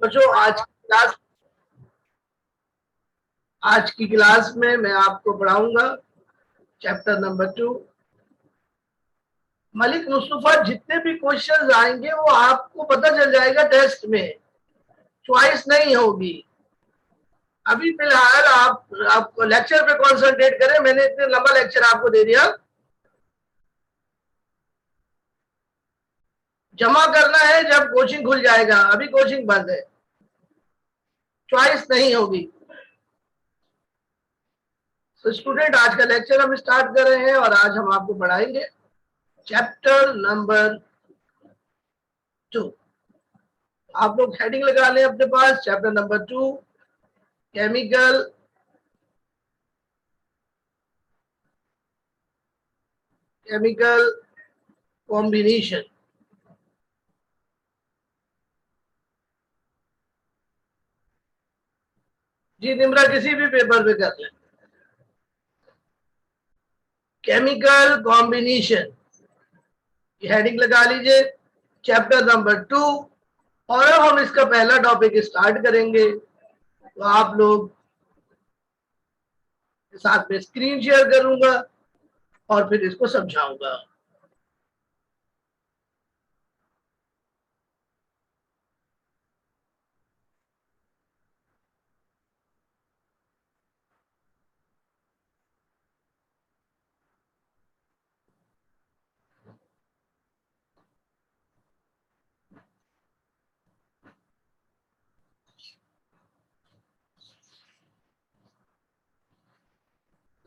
बच्चों आज की क्लास में मैं आपको पढ़ाऊंगा चैप्टर नंबर 2। मलिक मुस्तफा, जितने भी क्वेश्चंस आएंगे वो आपको पता चल जाएगा टेस्ट में, चॉइस नहीं होगी। अभी फिलहाल आप लेक्चर पे कंसंट्रेट करें। मैंने इतने लंबा लेक्चर आपको दे दिया, जमा करना है जब कोचिंग खुल जाएगा। अभी कोचिंग बंद है, चॉइस नहीं होगी। तो स्टूडेंट, आज का लेक्चर हम स्टार्ट कर रहे हैं और आज हम आपको पढ़ाएंगे चैप्टर नंबर 2। आप लोग हेडिंग लगा लें अपने पास, चैप्टर नंबर 2, केमिकल कॉम्बिनेशन। जी निम्रा, किसी भी पेपर पे कर लें, केमिकल कॉम्बिनेशन हेडिंग लगा लीजिए, चैप्टर नंबर 2। और अब हम इसका पहला टॉपिक स्टार्ट करेंगे। तो आप लोग के साथ में स्क्रीन शेयर करूंगा और फिर इसको समझाऊंगा।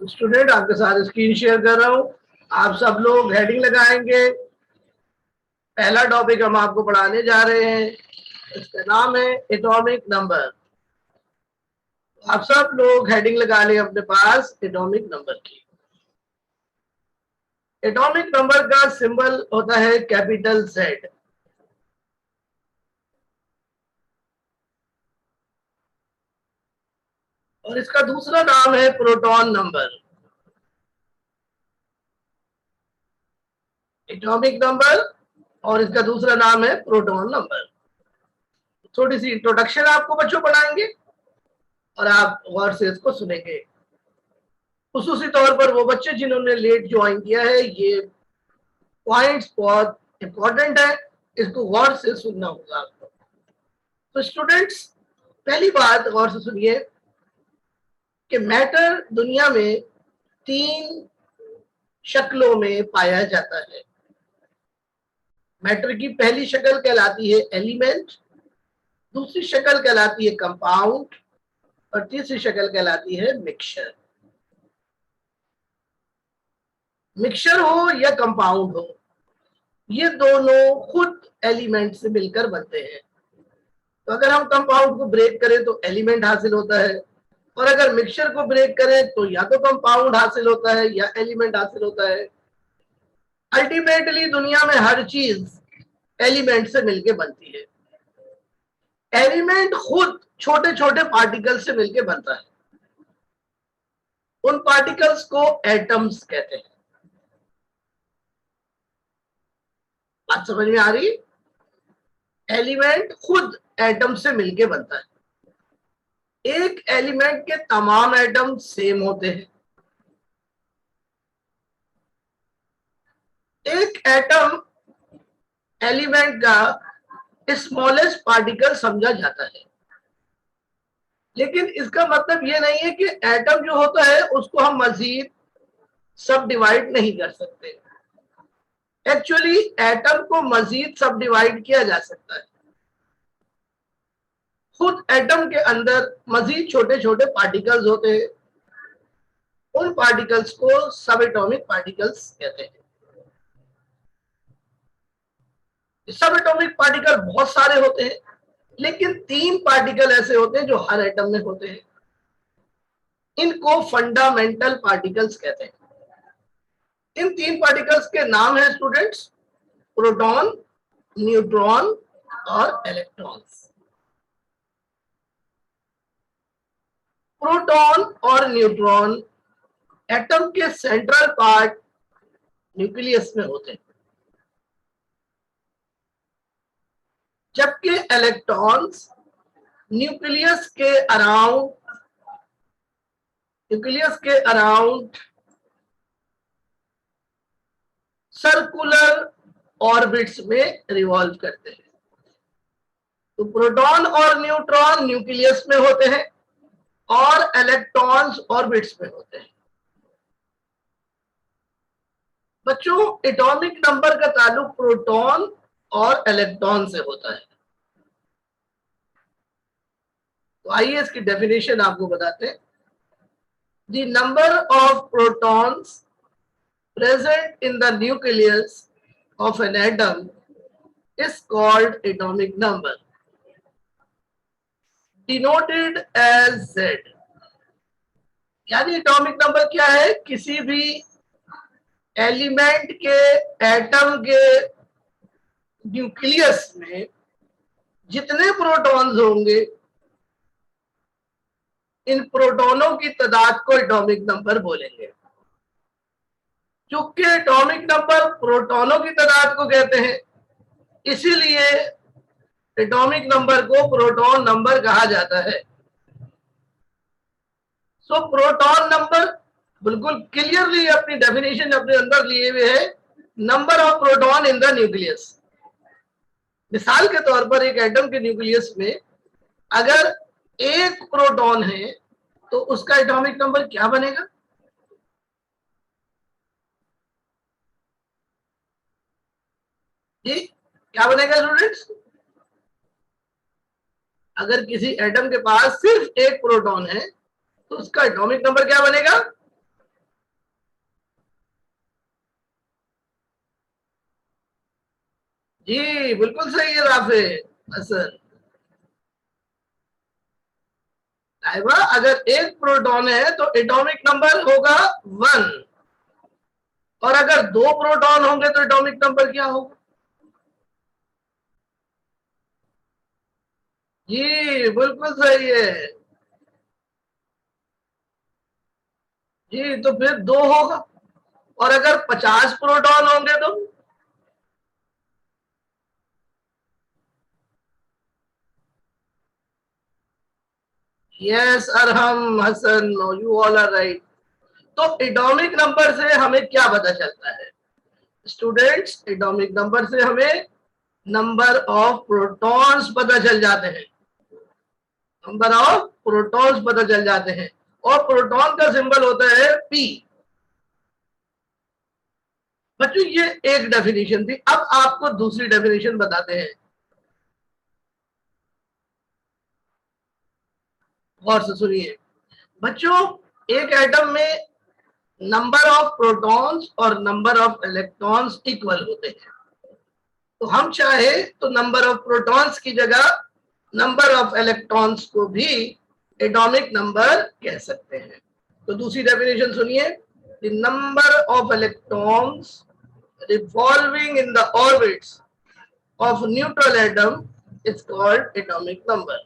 स्टूडेंट, आपके साथ स्क्रीन शेयर कर रहा हूं, आप सब लोग हेडिंग लगाएंगे। पहला टॉपिक हम आपको पढ़ाने जा रहे हैं, इसका नाम है एटॉमिक नंबर। आप सब लोग हेडिंग लगा लें अपने पास एटॉमिक नंबर की। एटॉमिक नंबर का सिंबल होता है कैपिटल Z, और इसका दूसरा नाम है प्रोटॉन नंबर। एटॉमिक नंबर और इसका दूसरा नाम है प्रोटॉन नंबर। थोड़ी सी इंट्रोडक्शन आपको बच्चों पढ़ाएंगे और आप गौर से इसको सुनेंगे। खुसूसी तौर पर वो बच्चे जिन्होंने लेट ज्वाइन किया है, ये पॉइंट्स बहुत इंपॉर्टेंट है, इसको गौर से सुनना होगा आपको। तो स्टूडेंट्स, पहली बात गौर से सुनिए कि मैटर दुनिया में 3 शक्लों में पाया जाता है। मैटर की पहली शक्ल कहलाती है एलिमेंट, दूसरी शक्ल कहलाती है कंपाउंड और तीसरी शक्ल कहलाती है मिक्सचर। मिक्सचर हो या कंपाउंड हो, ये दोनों खुद एलिमेंट से मिलकर बनते हैं। तो अगर हम कंपाउंड को ब्रेक करें तो एलिमेंट हासिल होता है, और अगर मिक्सचर को ब्रेक करें तो या तो कंपाउंड हासिल होता है या एलिमेंट हासिल होता है। अल्टीमेटली दुनिया में हर चीज एलिमेंट से मिलके बनती है। एलिमेंट खुद छोटे छोटे पार्टिकल से मिलके बनता है, उन पार्टिकल्स को एटम्स कहते हैं। बात समझ में आ रही? एलिमेंट खुद एटम से मिलके बनता है। एक एलिमेंट के तमाम एटम सेम होते हैं। एक एटम एलिमेंट का स्मॉलेस्ट पार्टिकल समझा जाता है, लेकिन इसका मतलब यह नहीं है कि एटम जो होता है उसको हम मजीद सब डिवाइड नहीं कर सकते। एक्चुअली एटम को मजीद सब डिवाइड किया जा सकता है। खुद एटम के अंदर मजीद छोटे छोटे पार्टिकल्स होते हैं, उन पार्टिकल्स को सब एटॉमिक पार्टिकल्स कहते हैं। सब एटॉमिक पार्टिकल बहुत सारे होते हैं, लेकिन 3 पार्टिकल ऐसे होते हैं जो हर एटम में होते हैं। इनको फंडामेंटल पार्टिकल्स कहते हैं। इन 3 पार्टिकल्स के नाम है स्टूडेंट्स, प्रोटॉन, न्यूट्रॉन और इलेक्ट्रॉन्स। प्रोटॉन और न्यूट्रॉन एटम के सेंट्रल पार्ट न्यूक्लियस में होते हैं, जबकि इलेक्ट्रॉन्स न्यूक्लियस के अराउंड सर्कुलर ऑर्बिट्स में रिवॉल्व करते हैं। तो प्रोटॉन और न्यूट्रॉन न्यूक्लियस में होते हैं और इलेक्ट्रॉन्स ऑर्बिट्स में होते हैं। बच्चों, एटॉमिक नंबर का ताल्लुक प्रोटॉन और इलेक्ट्रॉन से होता है। तो आइए इसकी डेफिनेशन आपको बताते हैं। The number of protons present in the nucleus of an atom is called atomic number, denoted as Z। यानी एटॉमिक नंबर क्या है? किसी भी एलिमेंट के एटम के न्यूक्लियस में जितने प्रोटॉन्स होंगे, इन प्रोटॉनों की तादाद को एटॉमिक नंबर बोलेंगे। चूंकि एटॉमिक नंबर प्रोटॉनों की तादाद को कहते हैं, इसीलिए एटॉमिक नंबर को प्रोटॉन नंबर कहा जाता है। सो प्रोटॉन नंबर बिल्कुल क्लियरली अपनी डेफिनेशन अपने अंदर लिए हुए है, number of proton in the nucleus. मिसाल के तौर पर एक एटम के न्यूक्लियस में अगर एक प्रोटॉन है तो उसका एटॉमिक नंबर क्या बनेगा? जी क्या बनेगा स्टूडेंट्स? अगर किसी एटम के पास सिर्फ एक प्रोटॉन है तो उसका एटॉमिक नंबर क्या बनेगा? जी बिल्कुल सही है राफे असर। अगर एक प्रोटॉन है तो एटॉमिक नंबर होगा 1, और अगर 2 प्रोटॉन होंगे तो एटॉमिक नंबर क्या होगा? जी बिल्कुल सही है जी, तो फिर 2 होगा। और अगर 50 प्रोटॉन होंगे तो yes Arham Hasan, you all are right. तो एटॉमिक नंबर से हमें क्या पता चलता है स्टूडेंट्स? एटॉमिक नंबर से हमें नंबर ऑफ प्रोटॉन्स पता चल जाते हैं, नंबर ऑफ प्रोटॉन्स पता चल जाते हैं। और प्रोटॉन का सिंबल होता है पी। बच्चों ये एक डेफिनेशन थी, अब आपको दूसरी डेफिनेशन बताते हैं। गौर से सुनिए बच्चों, एक एटम में नंबर ऑफ प्रोटॉन्स और नंबर ऑफ इलेक्ट्रॉन्स इक्वल होते हैं। तो हम चाहे तो नंबर ऑफ प्रोटॉन्स की जगह नंबर ऑफ इलेक्ट्रॉन्स को भी एटॉमिक नंबर कह सकते हैं। तो दूसरी डेफिनेशन सुनिए, the number of electrons revolving in the orbits of neutral atom is called atomic number।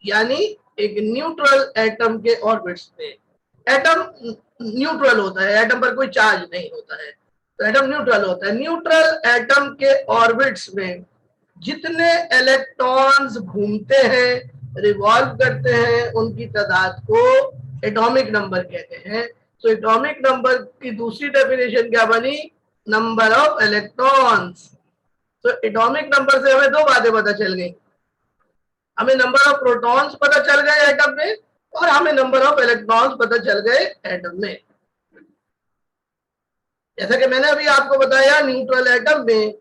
यानी एक न्यूट्रल एटम के ऑर्बिट्स में, एटम न्यूट्रल होता है, एटम पर कोई चार्ज नहीं होता है, तो एटम न्यूट्रल होता है। न्यूट्रल एटम के ऑर्बिट्स में जितने इलेक्ट्रॉन्स घूमते हैं, रिवॉल्व करते हैं, उनकी तादाद को एटॉमिक नंबर कहते हैं। तो एटॉमिक नंबर की दूसरी डेफिनेशन क्या बनी? Number of electrons. तो एटॉमिक नंबर से हमें 2 बातें पता चल गई, हमें नंबर ऑफ प्रोटॉन्स पता चल गए एटम में, और हमें नंबर ऑफ इलेक्ट्रॉन्स पता चल गए एटम में। जैसा कि मैंने अभी आपको बताया, न्यूट्रल एटम में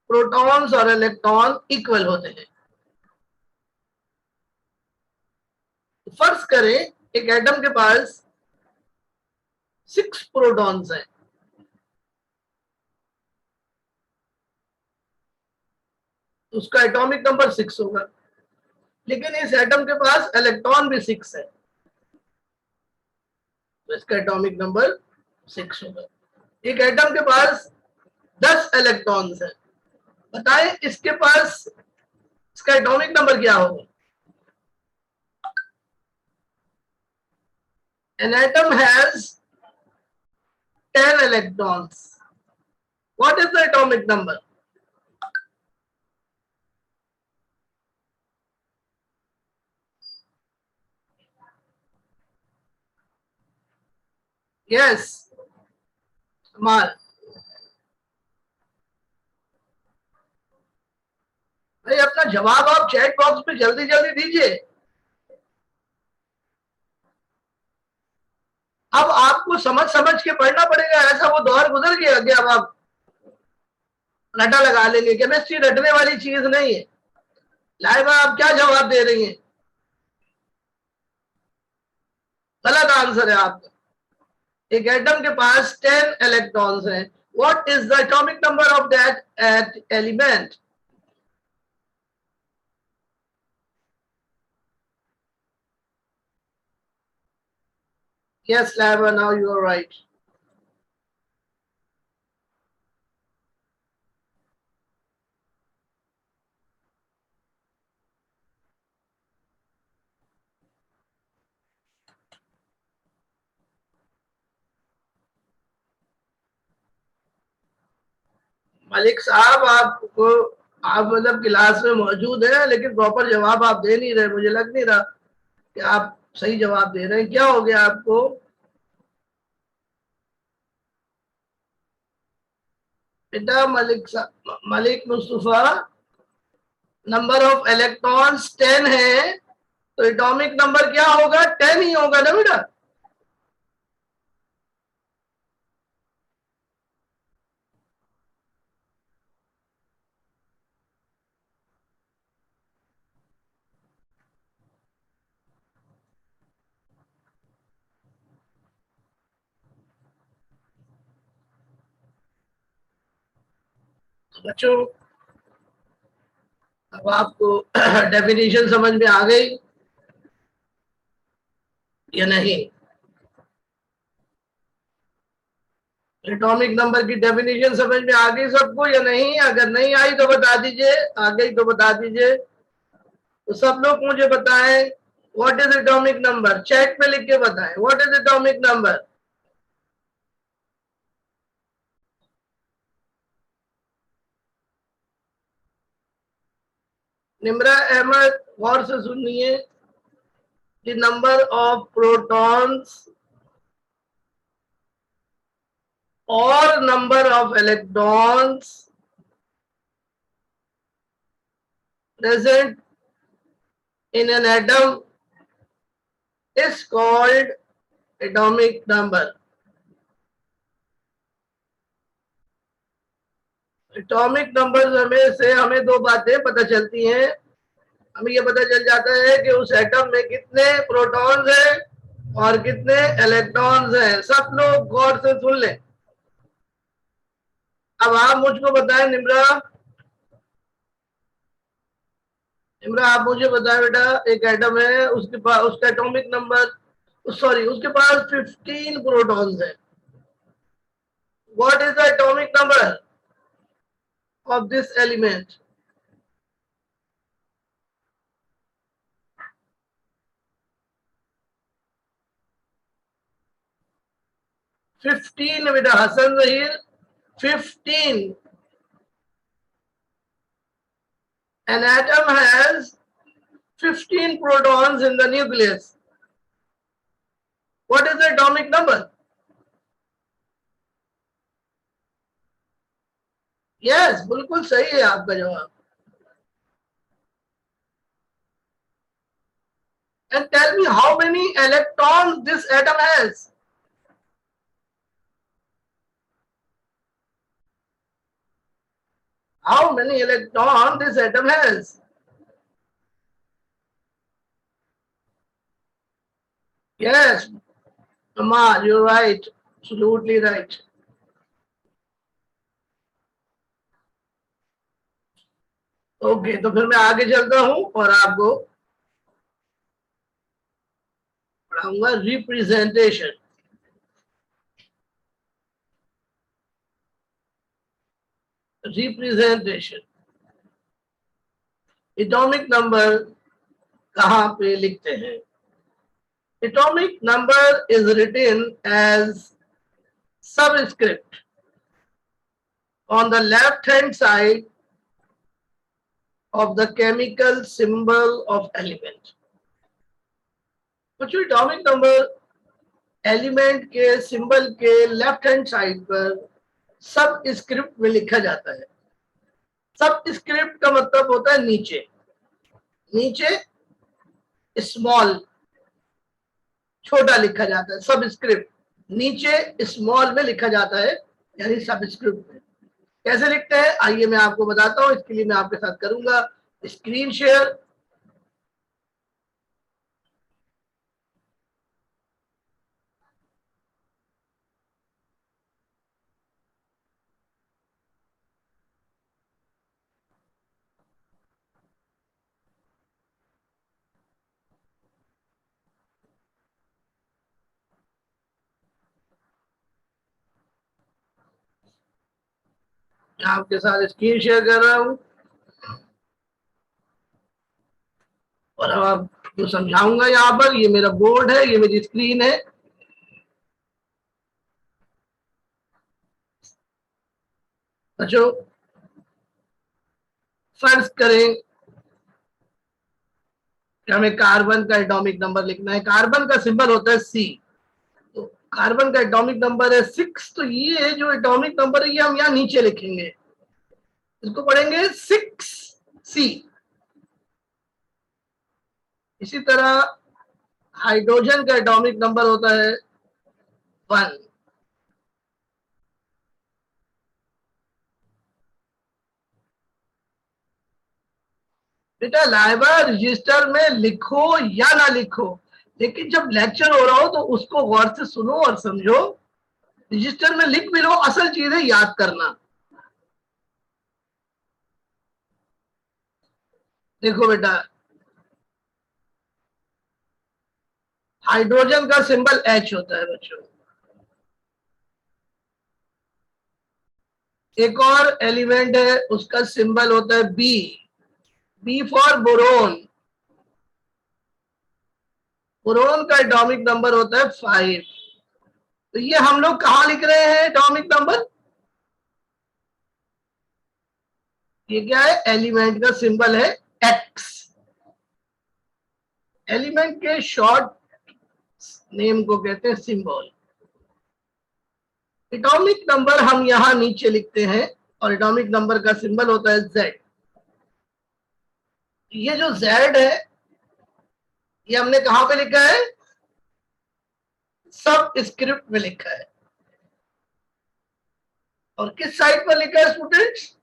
प्रोटॉन्स और इलेक्ट्रॉन इक्वल होते हैं। फर्ज करें एक एटम के पास 6 प्रोटॉन्स हैं, उसका एटॉमिक नंबर 6 होगा। लेकिन इस एटम के पास इलेक्ट्रॉन भी 6 है, तो इसका एटॉमिक नंबर 6 होगा। एक एटम के पास 10 इलेक्ट्रॉन्स हैं, बताएं इसके पास इसका एटॉमिक नंबर क्या होगा? An atom has 10 electrons. What is the atomic number? Yes कमाल भाई, अपना जवाब आप चैट बॉक्स में जल्दी जल्दी दीजिए। अब आपको समझ समझ के पढ़ना पड़ेगा, ऐसा वो दौर गुजर गया कि अब आप रटा लगा लेंगे। केमिस्ट्री रटने वाली चीज नहीं है। लाइबा आप क्या जवाब दे रही हैं? गलत आंसर है आपका। एक एटम के पास 10 इलेक्ट्रॉन्स हैं। What is the atomic number of that element? Yes, Laiba, now you are right. Malik साहब, आपको आप मतलब क्लास में मौजूद हैं लेकिन प्रॉपर जवाब आप दे नहीं रहे। मुझे लग नहीं रहा कि आप सही जवाब दे रहे हैं। क्या हो गया आपको? बेटा Malik Mustafa, number of electrons 10 है तो एटॉमिक नंबर क्या होगा? 10 ही होगा ना बेटा। बच्चों, अब आपको डेफिनेशन समझ में आ गई या नहीं? एटॉमिक नंबर की डेफिनेशन समझ में आ गई सबको या नहीं? अगर नहीं आई तो बता दीजिए, आ गई तो बता दीजिए। तो सब लोग मुझे बताएं, what is atomic number? Chat में लिख के बताएं, what is atomic number? Nimra Ahmad, गौर से सुनिए। द नंबर ऑफ प्रोटॉन्स और number of electrons present in an atom is called atomic number. Atomic number में से हमें दो बातें पता चलती हैं। हमें यह पता चल जाता है कि उस एटम में कितने प्रोटॉन्स हैं और कितने इलेक्ट्रॉन्स हैं। सब लोग गौर से सुन लें। अब आप मुझको बताएं निम्रा, निम्रा आप मुझे बताएं बेटा, एक एटम है, उसके पास उसका एटॉमिक नंबर, सॉरी, उसके पास 15 प्रोटॉन्स हैं। What is the atomic number of this element? Fifteen बेटा, Hasan Zaheer, 15। An atom has 15 protons in the nucleus. What is the atomic number? Yes, बिल्कुल सही है आपका जवाब। And tell me how many electrons this atom has? How many electrons this atom has? Yes, Amal, you're right. Absolutely right. Okay, तो फिर मैं आगे चलता हूं और आपको पढ़ाऊंगा रिप्रेजेंटेशन। रिप्रेजेंटेशन एटॉमिक नंबर कहां पे लिखते हैं? Atomic number is written as subscript on the left hand side of the chemical symbol of element. कुछ एटॉमिक नंबर एलिमेंट के सिंबल के लेफ्ट हैंड साइड पर सब स्क्रिप्ट में लिखा जाता है। सब स्क्रिप्ट का मतलब होता है नीचे, नीचे स्मॉल छोटा लिखा जाता है, सब स्क्रिप्ट नीचे स्मॉल में लिखा जाता है, यानी सब स्क्रिप्ट में। कैसे लिखते हैं आइए मैं आपको बताता हूं। इसके लिए मैं आपके साथ करूंगा स्क्रीन शेयर। मैं आपके साथ स्क्रीन शेयर कर रहा हूं और अब आपको समझाऊंगा। यहाँ पर ये मेरा बोर्ड है, ये मेरी स्क्रीन है। बच्चों फर्ज करें कि हमें कार्बन का एटॉमिक नंबर लिखना है। कार्बन का सिंबल होता है सी, तो कार्बन का एटॉमिक नंबर है 6। तो ये जो एटॉमिक नंबर है ये हम यहाँ नीचे लिखेंगे, इसको पढ़ेंगे 6C। इसी तरह हाइड्रोजन का एटॉमिक नंबर होता है 1। बेटा लाइबा रजिस्टर में लिखो या ना लिखो, लेकिन जब लेक्चर हो रहा हो तो उसको गौर से सुनो और समझो। रजिस्टर में लिख भी लो, असल चीज है याद करना। देखो बेटा, हाइड्रोजन का सिंबल H होता है बच्चों। एक और एलिमेंट है उसका सिंबल होता है B, B for boron. Boron का एटॉमिक नंबर होता है 5। तो ये हम लोग कहां लिख रहे हैं एटॉमिक नंबर? ये क्या है? एलिमेंट का सिंबल है X। एलिमेंट के शॉर्ट नेम को कहते हैं सिंबल। एटॉमिक नंबर हम यहां नीचे लिखते हैं और एटॉमिक नंबर का सिंबल होता है Z। ये जो Z है ये हमने कहां पे लिखा है? सब स्क्रिप्ट में लिखा है। और किस साइड पर लिखा है स्टूडेंट्स?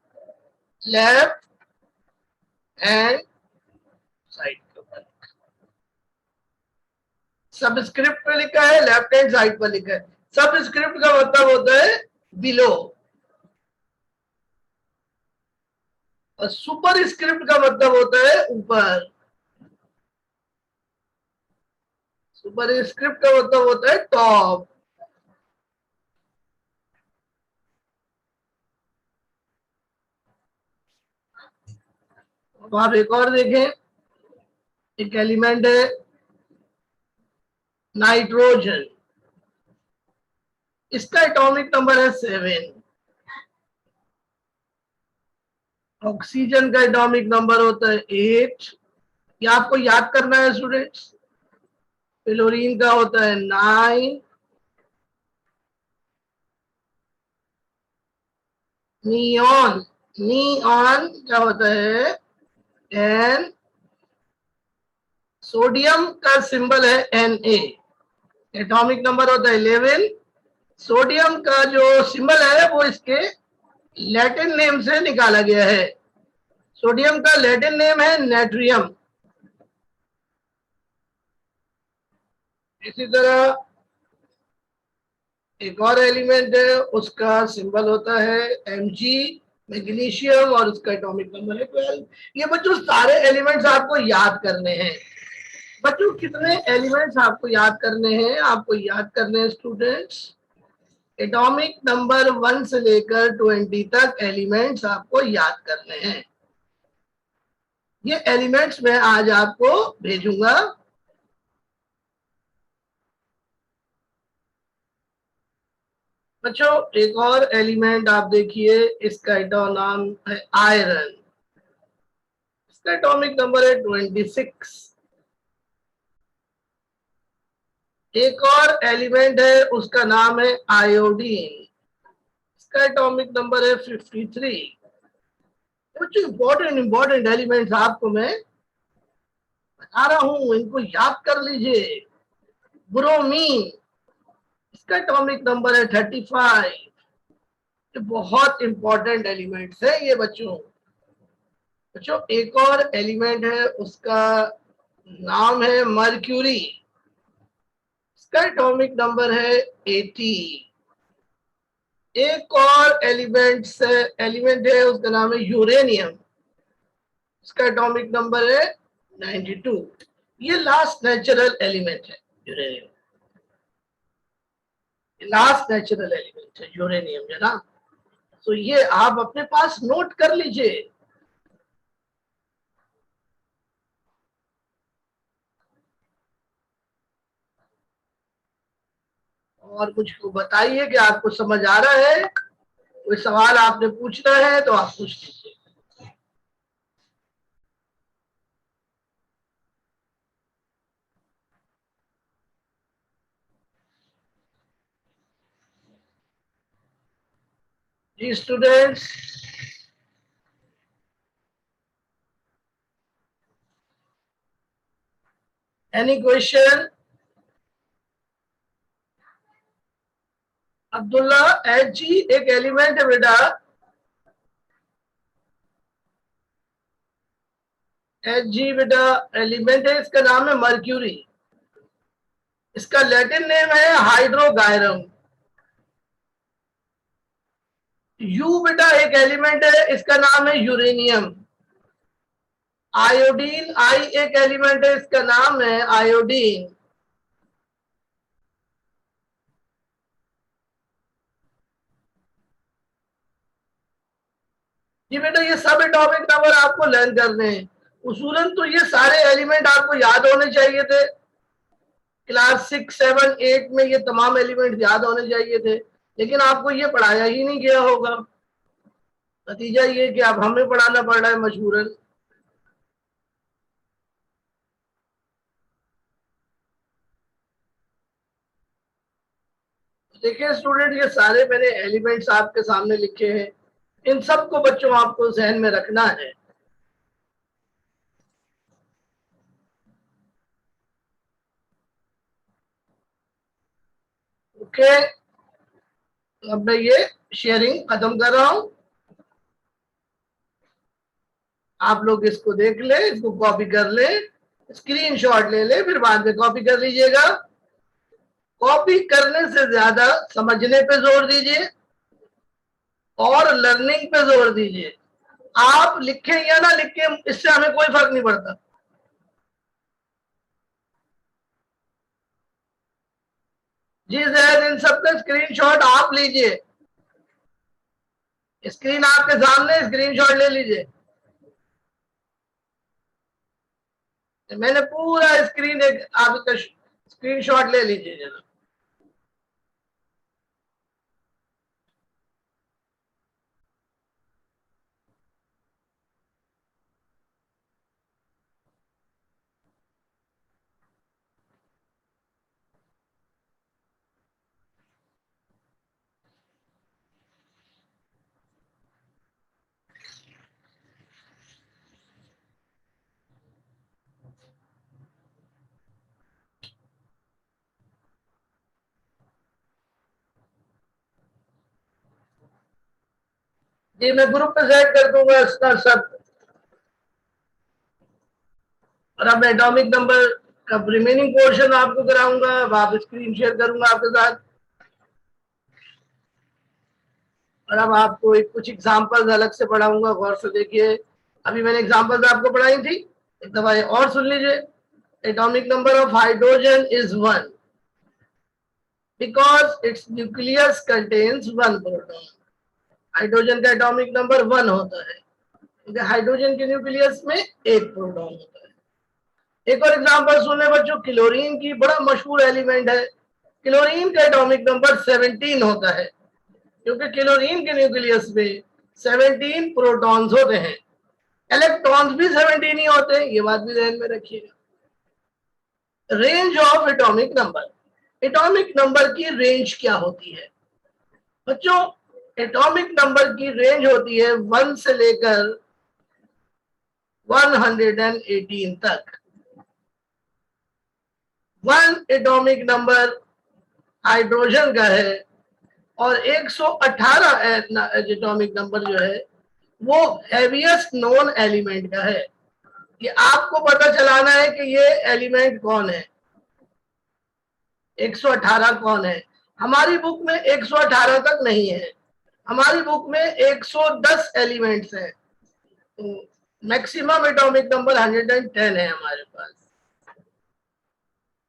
लेफ्ट हैंड साइड के ऊपर सब स्क्रिप्ट पे लिखा है, लेफ्ट हैंड साइड पर लिखा है। सब स्क्रिप्ट का मतलब होता है बिलो, और सुपर स्क्रिप्ट का मतलब होता है ऊपर। सुपर स्क्रिप्ट का मतलब होता है टॉप। अब आप एक और देखें, एक एलिमेंट है नाइट्रोजन। इसका एटॉमिक नंबर है 7। ऑक्सीजन का एटॉमिक नंबर होता है 8। ये आपको याद करना है स्टूडेंट्स। फ्लोरीन का होता है 9। नियॉन, नियॉन क्या होता है? 10। सोडियम का सिंबल है Na, एटॉमिक नंबर होता है 11। सोडियम का जो सिंबल है वो इसके लैटिन नेम से निकाला गया है। सोडियम का लैटिन नेम है नेट्रियम। इसी तरह एक और एलिमेंट है उसका सिंबल होता है Mg, मैग्नीशियम, और उसका एटॉमिक नंबर है 12। ये बच्चों सारे एलिमेंट्स आपको याद करने हैं। बच्चों कितने एलिमेंट्स आपको याद करने हैं? आपको याद करने हैं स्टूडेंट्स, एटॉमिक नंबर 1 से लेकर 20 तक एलिमेंट्स आपको याद करने हैं। ये एलिमेंट्स मैं आज आपको भेजूंगा। बच्चों एक और एलिमेंट आप देखिए, इसका एटॉमिक नाम है आयरन। इसका एटॉमिक नंबर है 26। एक और एलिमेंट है, उसका नाम है आयोडीन। इसका एटॉमिक नंबर है 53। कुछ इंपॉर्टेंट इंपॉर्टेंट एलिमेंट्स आपको मैं बता रहा हूं, इनको याद कर लीजिए। ब्रोमीन, इसका एटॉमिक नंबर है 35। ये बहुत इंपॉर्टेंट एलिमेंट्स है ये बच्चों। बच्चों एक और एलिमेंट है, उसका नाम है मर्क्यूरी। इसका एटॉमिक नंबर है 80। एक और एलिमेंट है, उसका नाम है यूरेनियम। इसका एटॉमिक नंबर है 92। ये लास्ट नेचुरल एलिमेंट है यूरेनियम, लास्ट नेचुरल एलिमेंट है यूरेनियम, है ना। तो ये आप अपने पास नोट कर लीजिए। और मुझको बताइए कि आपको समझ आ रहा है। कोई सवाल आपने पूछना है तो आप पूछ लीजिए। जी students, any question? Abdullah, Hg एक एलिमेंट है बेटा। Hg बेटा एलिमेंट है, इसका नाम है मर्क्यूरी। इसका लैटिन नेम है हाइड्रोगायरम। यू बेटा एक एलिमेंट है, इसका नाम है यूरेनियम। आयोडीन, आई एक एलिमेंट है, इसका नाम है आयोडीन। जी बेटा ये सब एटॉमिक नंबर आपको लर्न करने हैं। उसूलन तो ये सारे एलिमेंट आपको याद होने चाहिए थे। क्लास 6, 7, 8 में ये तमाम एलिमेंट याद होने चाहिए थे, लेकिन आपको ये पढ़ाया ही नहीं गया होगा। नतीजा ये कि अब हमें पढ़ाना पड़ रहा है मजबूरन। देखिए स्टूडेंट, ये सारे मैंने एलिमेंट्स आपके सामने लिखे हैं। इन सबको बच्चों आपको जहन में रखना है। ओके, अब मैं ये शेयरिंग खत्म कर रहा हूं। आप लोग इसको देख ले, इसको कॉपी कर ले, स्क्रीनशॉट ले ले, फिर बाद में कॉपी कर लीजिएगा। कॉपी करने से ज्यादा समझने पे जोर दीजिए और लर्निंग पे जोर दीजिए। आप लिखें या ना लिखें, इससे हमें कोई फर्क नहीं पड़ता। जी जैद, इन सबका स्क्रीनशॉट आप लीजिए। स्क्रीन आपके सामने, स्क्रीनशॉट ले लीजिए। मैंने पूरा स्क्रीन एक आपका स्क्रीनशॉट ले लीजिए जरा। जी मैं ग्रुप पे सेट कर दूंगा इसका सब। और अब एटॉमिक नंबर का रिमेनिंग पोर्शन आपको कराऊंगा। अब आप स्क्रीन शेयर करूंगा आपके साथ। और अब आपको एक कुछ एग्जांपल्स अलग से पढ़ाऊंगा, गौर से देखिए। अभी मैंने एग्जांपल्स आपको पढ़ाई थी, एक दफा ये और सुन लीजिए। Atomic number of hydrogen is 1 because it's nucleus contains 1 proton. Hydrogen का एटॉमिक नंबर 1 होता है क्योंकि हाइड्रोजन के न्यूक्लियस में एक प्रोटॉन होता है। एक और एग्जांपल सुने बच्चों, क्लोरीन की, बड़ा मशहूर एलिमेंट है। क्लोरीन का एटॉमिक नंबर 17 होता है क्योंकि क्लोरीन के न्यूक्लियस में 17 प्रोटॉन्स होते हैं। इलेक्ट्रॉन्स भी 17 ही होते हैं, ये बात भी ध्यान में रखिएगा। Range of atomic number, atomic number की रेंज क्या होती है बच्चों? एटॉमिक नंबर की रेंज होती है 1 से लेकर 118 तक। 1 एटॉमिक नंबर हाइड्रोजन का है और 118 एटॉमिक नंबर जो है वो हेवीएस्ट नोन एलिमेंट का है। ये आपको पता चलाना है कि ये एलिमेंट कौन है, 118 कौन है। हमारी बुक में 118 तक नहीं है, हमारी बुक में 110 एलिमेंट्स हैं, तो मैक्सिमम एटॉमिक नंबर 110 है हमारे पास।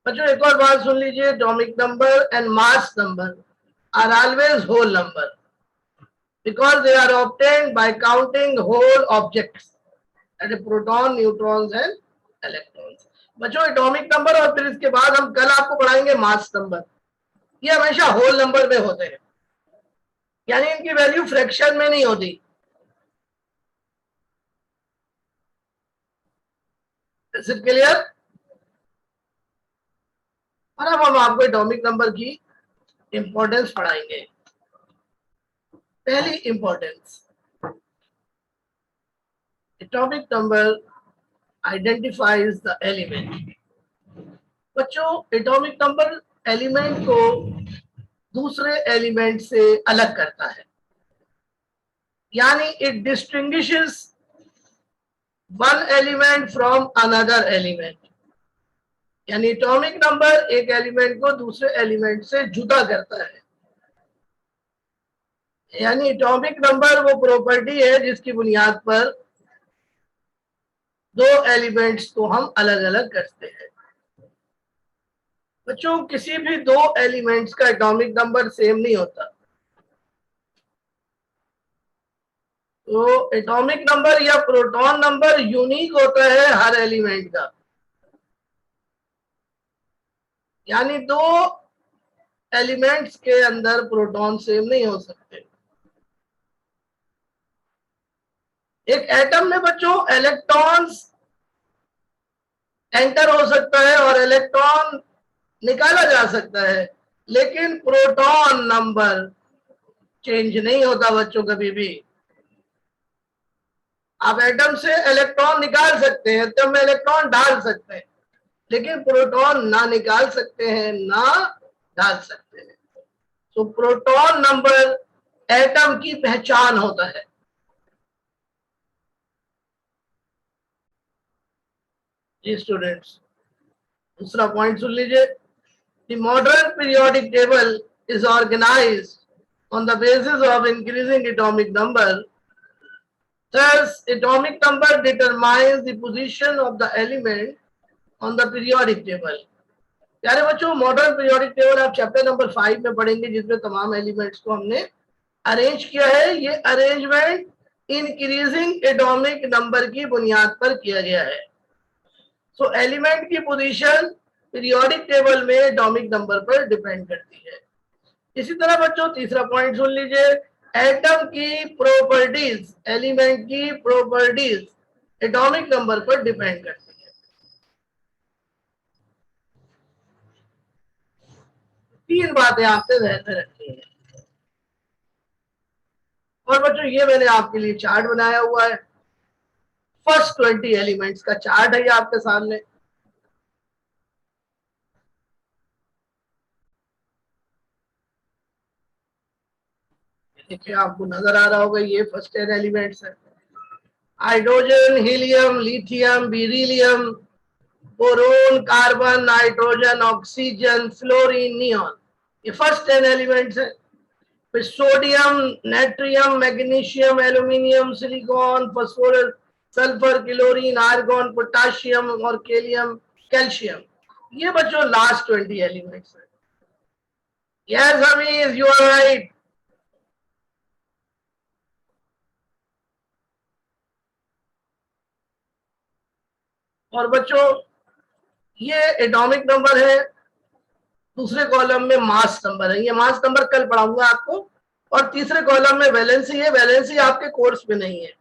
बच्चों एक और बात सुन लीजिए, atomic number and mass number are always whole number because they are obtained by counting whole objects, that is proton, neutrons and electrons। बच्चों एटॉमिक नंबर और फिर इसके बाद हम कल आपको पढ़ाएंगे मास नंबर, ये हमेशा होल नंबर में होते हैं, यानी इनकी वैल्यू फ्रैक्शन में नहीं होती। Is it clear? और अब हम आपको एटॉमिक नंबर की इंपॉर्टेंस पढ़ाएंगे। पहली importance, atomic number identifies the element. बच्चों एटॉमिक नंबर एलिमेंट को दूसरे एलिमेंट से अलग करता है, यानी it distinguishes one element from another element, यानी एटॉमिक नंबर एक एलिमेंट को दूसरे एलिमेंट से जुदा करता है। यानी एटॉमिक नंबर वो प्रॉपर्टी है जिसकी बुनियाद पर दो एलिमेंट्स को हम अलग अलग करते हैं। बच्चों किसी भी दो एलिमेंट्स का एटॉमिक नंबर सेम नहीं होता, तो एटॉमिक नंबर या प्रोटॉन नंबर यूनिक होता है हर एलिमेंट का, यानी दो एलिमेंट्स के अंदर प्रोटॉन सेम नहीं हो सकते। एक एटम में बच्चों इलेक्ट्रॉन्स एंटर हो सकता है और इलेक्ट्रॉन निकाला जा सकता है, लेकिन प्रोटॉन नंबर चेंज नहीं होता बच्चों कभी भी। आप एटम से इलेक्ट्रॉन निकाल सकते हैं, एटम में इलेक्ट्रॉन डाल सकते हैं, लेकिन प्रोटॉन ना निकाल सकते हैं ना डाल सकते हैं। तो प्रोटॉन नंबर एटम की पहचान होता है। जी स्टूडेंट्स, दूसरा पॉइंट सुन लीजिए। The modern periodic table is organized on the basis of increasing atomic number. Thus, atomic number determines the position of the element on the periodic table. प्यारे बच्चों, modern periodic table आप chapter number 5 में पढ़ेंगे, जिसमें तमाम elements को हमने arrange किया है। ये अरेंजमेंट इंक्रीजिंग एटॉमिक नंबर की बुनियाद पर किया गया है। सो एलिमेंट की पोजीशन पीरियोडिक टेबल में एटॉमिक नंबर पर डिपेंड करती है। इसी तरह बच्चों तीसरा पॉइंट सुन लीजिए, एटम की प्रॉपर्टीज, एलिमेंट की प्रॉपर्टीज एटॉमिक नंबर पर डिपेंड करती है। तीन बातें आपसे ध्यान में रखनी है। और बच्चों ये मैंने आपके लिए चार्ट बनाया हुआ है, फर्स्ट 20 एलिमेंट्स का चार्ट है ये आपके सामने। देखिए आपको नजर आ रहा होगा, ये फर्स्ट 10 एलिमेंट्स है। Hydrogen, helium, lithium, beryllium, boron, carbon, nitrogen, oxygen, fluorine, neon, ये फर्स्ट 10 एलिमेंट्स है। फिर sodium, natrium, magnesium, aluminium, silicon, phosphorus, sulphur, chlorine, argon, potassium और कैल्शियम, ये बच्चों लास्ट 20 एलिमेंट्स है। Yes Hamiz, you are right. और बच्चों ये एटॉमिक नंबर है, दूसरे कॉलम में मास नंबर है, ये मास नंबर कल पढ़ाऊंगा आपको। और तीसरे कॉलम में वैलेंसी है, वैलेंसी आपके कोर्स में नहीं है,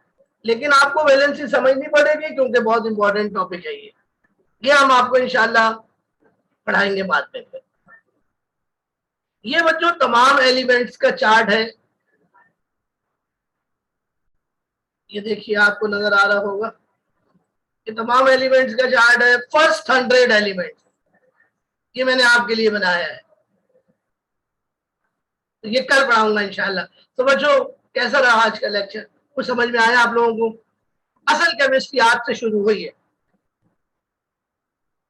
लेकिन आपको वैलेंसी समझनी पड़ेगी क्योंकि बहुत इंपॉर्टेंट टॉपिक है ये हम आपको इंशाल्लाह पढ़ाएंगे बाद में। ये बच्चों तमाम एलिमेंट्स का चार्ट है। ये देखिए आपको नजर आ रहा होगा, ये तमाम एलिमेंट्स का चार्ट है। फर्स्ट 100 एलिमेंट्स ये मैंने आपके लिए बनाया है, तो ये कल पढ़ाऊंगा इंशाल्लाह। तो बच्चों कैसा रहा आज का लेक्चर, कुछ समझ में आया आप लोगों को? असल केमिस्ट्री आज से शुरू हुई है।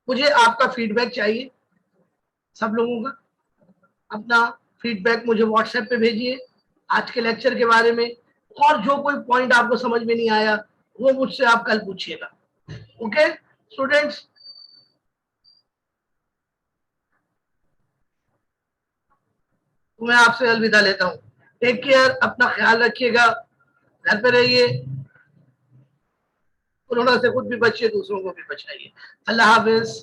मुझे आपका फीडबैक चाहिए, सब लोगों का अपना फीडबैक मुझे व्हाट्सएप पे भेजिए आज के लेक्चर के बारे में, और जो कोई पॉइंट आपको समझ में नहीं आया वो मुझसे आप कल पूछिएगा। ओके स्टूडेंट्स, मैं आपसे अलविदा लेता हूँ। टेक केयर, अपना ख्याल रखिएगा, घर पे रहिए, कोरोना से खुद भी बचिए, दूसरों को भी बचाइए। अल्लाह हाफिज।